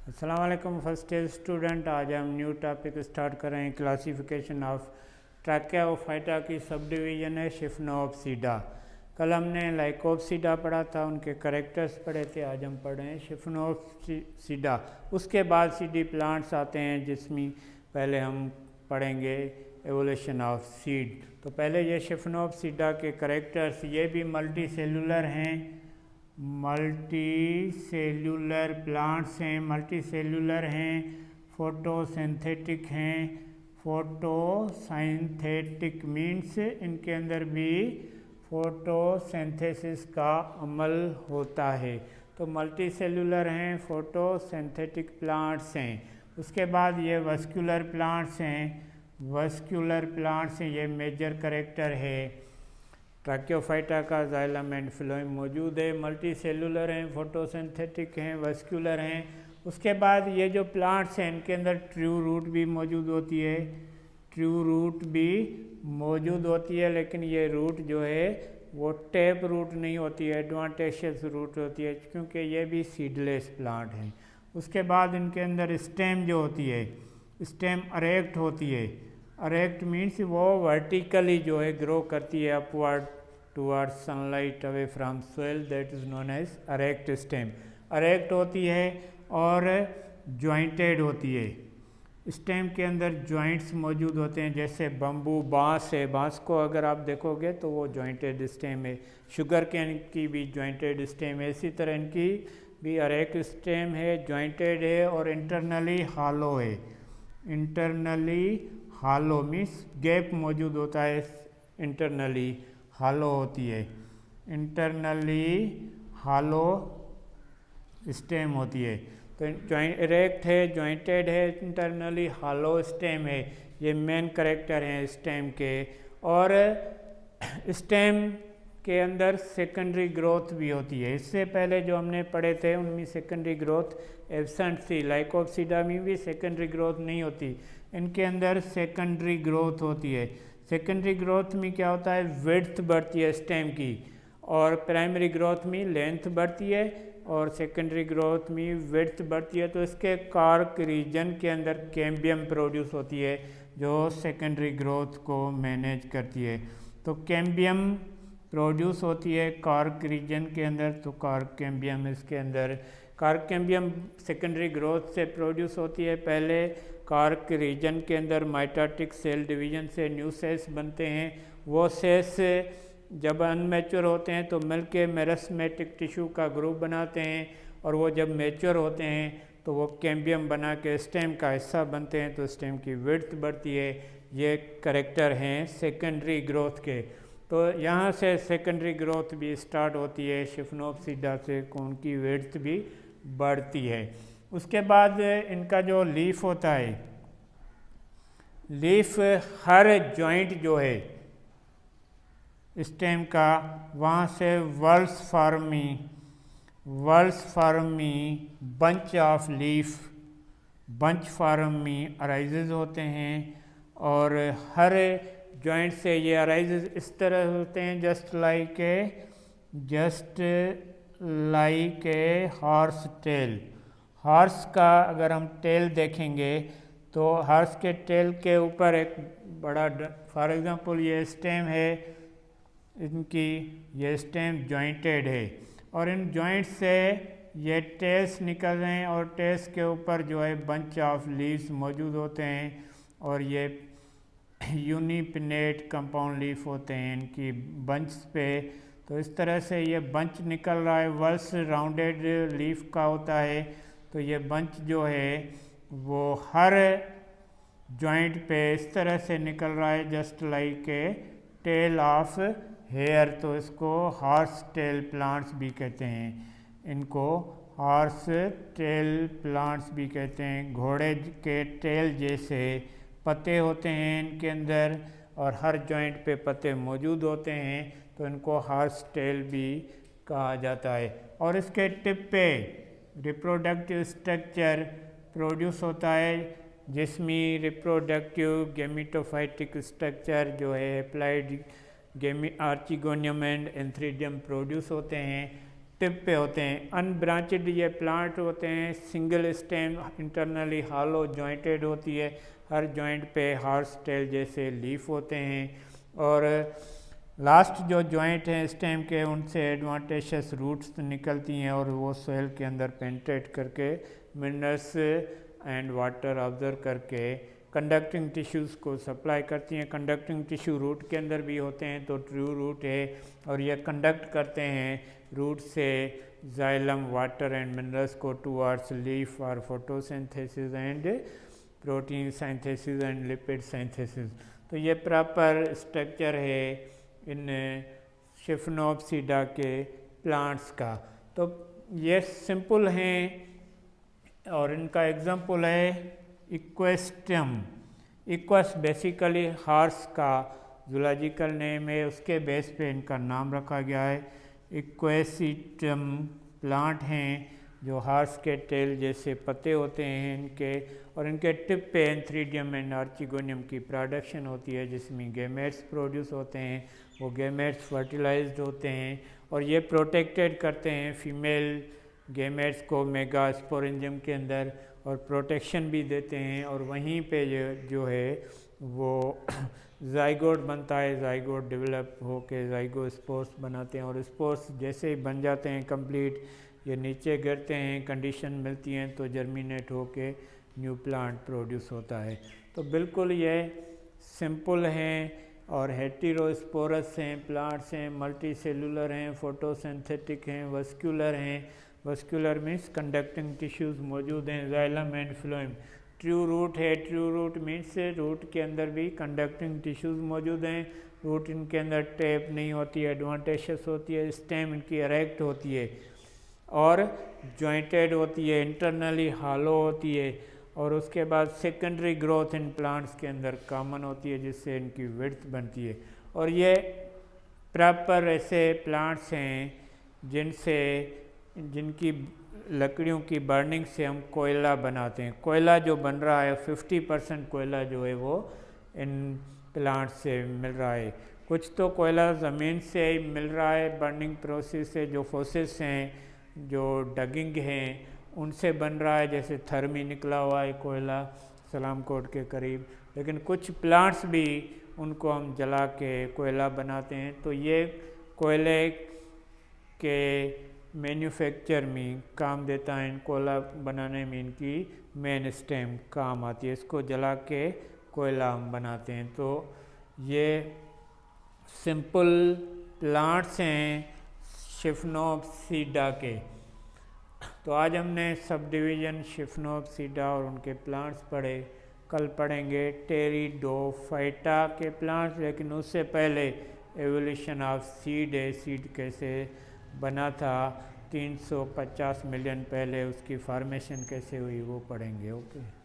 अस्सलाम वालेकुम first year student. आज हम न्यू टॉपिक स्टार्ट कर रहे हैं। क्लासिफिकेशन ऑफ ट्रैकियोफाइटा की सब डिवीज़न है शिफ्नोप्सीडा। कल हमने लाइकोप्सीडा पढ़ा था, उनके करेक्टर्स पढ़े थे। आज हम पढ़ रहे हैं शिफ्नोप्सीडा। उसके बाद सीडी प्लांट्स आते हैं, जिसमें पहले हम पढ़ेंगे एवोल्यूशन ऑफ सीड। तो पहले ये शिफ्नोप्सीडा के करेक्टर्स, ये भी मल्टी सेलुलर हैं, मल्टी सेल्यूलर प्लांट्स हैं, मल्टी सेल्यूलर हैं, फोटोसिंथेटिक हैं। फोटोसिंथेटिक मीन्स इनके अंदर भी फोटोसिंथेसिस का अमल होता है। तो मल्टी सेल्यूलर हैं, फोटोसिंथेटिक प्लांट्स हैं। उसके बाद ये वस्कुलर प्लांट्स हैं, वस्कुलर प्लांट्स हैं, ये मेजर करेक्टर है। ट्रैकियोफाइटा का जाइलम एंड फ्लोएम मौजूद है। मल्टी सेलुलर हैं, फोटोसिंथेटिक हैं, वस्कुलर हैं। उसके बाद ये जो प्लांट्स हैं, इनके अंदर ट्रू रूट भी मौजूद होती है, ट्रू रूट भी मौजूद होती है, लेकिन ये रूट जो है वो टेप रूट नहीं होती है, एडवांटेशियस रूट होती है, क्योंकि ये भी सीडलेस प्लांट हैं। उसके बाद इनके अंदर स्टेम जो होती है, स्टेम अरेक्ट होती है। अरेक्ट मीन्स वो वर्टिकली जो है ग्रो करती है upward towards sunlight away from soil, that is known as erect stem. Erect होती है और जॉइंटेड होती है। स्टेम के अंदर जॉइंट्स मौजूद होते हैं, जैसे बम्बू, बांस है, बांस को अगर आप देखोगे तो वो जॉइंटेड स्टेम है। शुगर कैन की भी जॉइंटेड स्टेम है। इसी तरह इनकी भी अरेक्ट स्टेम है, जॉइंटेड है और इंटरनली हॉलो है। इंटरनली हॉलो मीन्स गैप मौजूद होता है, इंटरनली हॉलो होती है, इंटरनली हॉलो स्टेम होती है। तो इरेक्ट है, जॉइंटेड है, इंटरनली हॉलो स्टेम है। ये मेन करेक्टर हैं स्टेम के। और स्टेम के अंदर सेकेंडरी ग्रोथ भी होती है। इससे पहले जो हमने पढ़े थे उनमें सेकेंडरी ग्रोथ एब्सेंट थी। लाइकोप्सीडा में भी सेकेंडरी ग्रोथ नहीं होती, इनके अंदर सेकेंडरी ग्रोथ होती है। सेकेंडरी ग्रोथ में क्या होता है, विड्थ बढ़ती है स्टेम की, और प्राइमरी ग्रोथ में लेंथ बढ़ती है, और सेकेंडरी ग्रोथ में विड्थ बढ़ती है। तो इसके कार्क रीजन के अंदर कैम्बियम प्रोड्यूस होती है, जो सेकेंडरी ग्रोथ को मैनेज करती है। तो कैम्बियम प्रोड्यूस होती है कार्क रीजन के अंदर, तो कार्क कैम्बियम इसके अंदर, कार्क कैम्बियम सेकेंडरी ग्रोथ से प्रोड्यूस होती है। पहले कार्क रीजन के अंदर माइटोटिक सेल डिवीजन से न्यू सेल्स बनते हैं। वो सेल्स जब अनमेच्योर होते हैं तो मिलके मेरिस्मेटिक टिश्यू का ग्रुप बनाते हैं, और वो जब मैच्योर होते हैं तो वो कैम्बियम बना के स्टेम का हिस्सा बनते हैं, तो स्टेम की विड्थ बढ़ती है। ये करेक्टर हैं सेकेंडरी ग्रोथ के। तो यहाँ से सेकेंडरी ग्रोथ भी स्टार्ट होती है शिफ्नोप्सीडा से, उनकी विड्थ भी बढ़ती है। उसके बाद इनका जो लीफ होता है, लीफ हर जॉइंट जो है स्टेम का, वहाँ से वर्ल्स फॉर्म में bunch of leaf, bunch form में अराइजेज होते हैं। और हर जॉइंट से ये अराइजेज इस तरह होते हैं, just like a horse tail. Horse का अगर हम टेल देखेंगे तो हॉर्स के टेल के ऊपर एक बड़ा, फॉर एग्जांपल ये स्टेम है इनकी, ये स्टेम जॉइंटेड है, और इन जॉइंट से ये टेल्स निकल रहे हैं, और टेल्स के ऊपर जो है बंच ऑफ लीव्स मौजूद होते हैं, और ये यूनिपिनेट कंपाउंड लीफ होते हैं इनकी बंच पे। तो इस तरह से ये बंच निकल रहा है, वर्स राउंडेड लीफ का होता है। तो ये बंच जो है वो हर जॉइंट पे इस तरह से निकल रहा है, just like a tail of hair. तो इसको हॉर्स टेल प्लांट्स भी कहते हैं, इनको हॉर्स टेल प्लांट्स भी कहते हैं। घोड़े के टेल जैसे पत्ते होते हैं इनके अंदर, और हर जॉइंट पे पत्ते मौजूद होते हैं, तो इनको हॉर्स टेल भी कहा जाता है। और इसके टिप पे रिप्रोडक्टिव स्ट्रक्चर प्रोड्यूस होता है, जिसमें रिप्रोडक्टिव गेमिटोफाइटिक स्ट्रक्चर जो है applied archegonium and antheridium produce होते हैं। टिप पे होते हैं। अनब्रांचेड ये प्लांट होते हैं, सिंगल स्टेम, इंटरनली हालो जॉइंटेड होती है, हर जॉइंट पे हॉर्स टेल जैसे लीफ होते हैं। और लास्ट जो जॉइंट हैं स्टेम के, उनसे एडवांटेशियस रूट्स निकलती हैं और वो सोइल के अंदर पेंट्रेट करके मिनरल्स एंड वाटर ऑब्जर्व करके कंडक्टिंग टिश्यूज़ को सप्लाई करती हैं। कंडक्टिंग टिश्यू रूट के अंदर भी होते हैं, तो ट्रू रूट है और ये कंडक्ट करते हैं रूट से जाइलम वाटर एंड मिनरल्स को towards leaf for photosynthesis and protein synthesis and lipid synthesis. तो ये प्रॉपर स्ट्रक्चर है इन शिफनोप्सिडा के प्लांट्स का। तो ये सिंपल हैं और इनका एग्जांपल है इक्वेस्टियम। इक्वस बेसिकली हॉर्स का जूलॉजिकल नेम है, उसके बेस पे इनका नाम रखा गया है। इक्वेसिटम प्लांट हैं जो हॉर्स के टेल जैसे पत्ते होते हैं इनके, और इनके टिप पे एंथ्रीडियम एंड आर्चिगोनियम की प्रोडक्शन होती है जिसमें गैमेट्स प्रोड्यूस होते हैं। वो गैमेट्स फर्टिलाइज्ड होते हैं और ये प्रोटेक्टेड करते हैं फीमेल गैमेट्स को मेगास्पोरेंजियम के अंदर और प्रोटेक्शन भी देते हैं। और वहीं पे जो है वो जाइगोट बनता है, जाइगोट डेवलप होके जाइगोस्पोर्स बनाते हैं और स्पोर्स जैसे ही बन जाते हैं कंप्लीट, ये नीचे गिरते हैं, कंडीशन मिलती हैं तो जर्मिनेट होके न्यू प्लांट प्रोड्यूस होता है। तो बिल्कुल ये सिंपल हैं और हेटेरोस्पोरस हैं, प्लांट्स हैं, मल्टी सेलुलर हैं, फोटोसिंथेटिक हैं, वस्कुलर हैं। वस्कुलर मीन्स कंडक्टिंग टिश्यूज़ मौजूद हैं, xylem and phloem. True root है, ट्रू रूट मीन्स रूट के अंदर भी कंडक्टिंग टिश्यूज़ मौजूद हैं। रूट इनके अंदर टेप नहीं होती है, एडवांटेशियस होती है, स्टेम इनकी एरेक्ट होती है और जॉइंटेड होती है, इंटरनली हालो होती है। और उसके बाद सेकेंडरी ग्रोथ इन प्लांट्स के अंदर कॉमन होती है जिससे इनकी विड्थ बनती है। और ये प्रॉपर ऐसे प्लांट्स हैं जिनकी लकड़ियों की बर्निंग से हम कोयला बनाते हैं। कोयला जो बन रहा है 50% कोयला जो है वो इन प्लांट्स से मिल रहा है। कुछ तो कोयला ज़मीन से ही मिल रहा है बर्निंग प्रोसेस से, जो फोसेस हैं, जो डगिंग हैं, उनसे बन रहा है, जैसे थर्मी निकला हुआ है कोयला सलामकोट के करीब। लेकिन कुछ प्लांट्स भी उनको हम जला के कोयला बनाते हैं। तो ये कोयले के मैन्युफैक्चर में काम देता है, कोयला बनाने में इनकी मेन स्टेम काम आती है, इसको जला के कोयला हम बनाते हैं। तो ये सिंपल प्लांट्स हैं शिफनोप्सिडा के। तो आज हमने सब डिवीज़न शिफनोप्सिडा और उनके प्लांट्स पढ़े। कल पढ़ेंगे टेरिडोफाइटा के प्लांट्स, लेकिन उससे पहले एवोल्यूशन ऑफ सीड है, सीड कैसे बना था 350 मिलियन पहले, उसकी फॉर्मेशन कैसे हुई वो पढ़ेंगे। ओके।